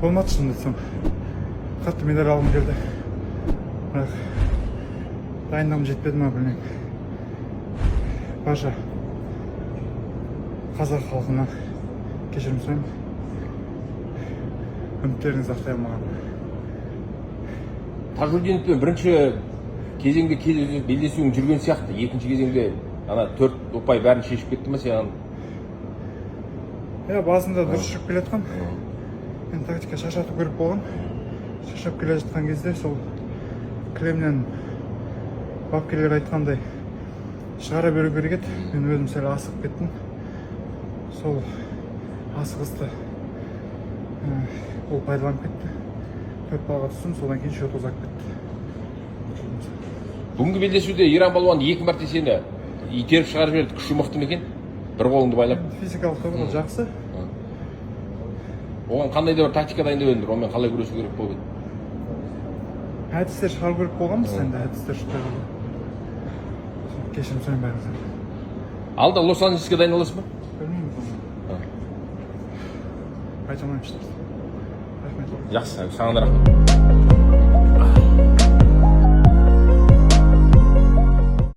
болмады шынымды айтсам. Қатты медаль алғым келді. Бірақ дайындығым жетпеді ма білмеймін. Барша қазақ халқына кешірім сұраймын. Үміттеріңізді ақтай алмаған. Тажудиновпен бірінші кезеңде белдесуің жүрген сияқты. Екінші кезеңде ана 4 ұпай бәрін шешіп кетті ме сен? Басында дұрыс жүріп келе жатқан. Мен тактика шаршату керек болған. Шаршап келе жатқан кезде сол кілемнен бапкерлер айтқандай шығара беру керек еді. Мен өзім сәл асығып кеттім. Сол асығысты ол пайдаланып кетті. 4 балға түстім, содан кейін счет ұзақ кетті. Бүгінгі белдесуде Иран балуан 2 мәрте сені итеріп шығарып жіберді. Күші мықты ма екен? Бір қолыңды байлап. Физикалық тобы жақсы. Оған қандай да бір тактика дайындап едіңдер? Онымен қалай күресу керек болды? Әдістер шығару керек болғанбыз, енді әдістер шықпай қалды. Кешірім сұраймын бәріңізден. Алда Лос-Анджелеске дайындаласың ба? Білмеймін. Айта алмаймын. Жақсы, саған да рахмет.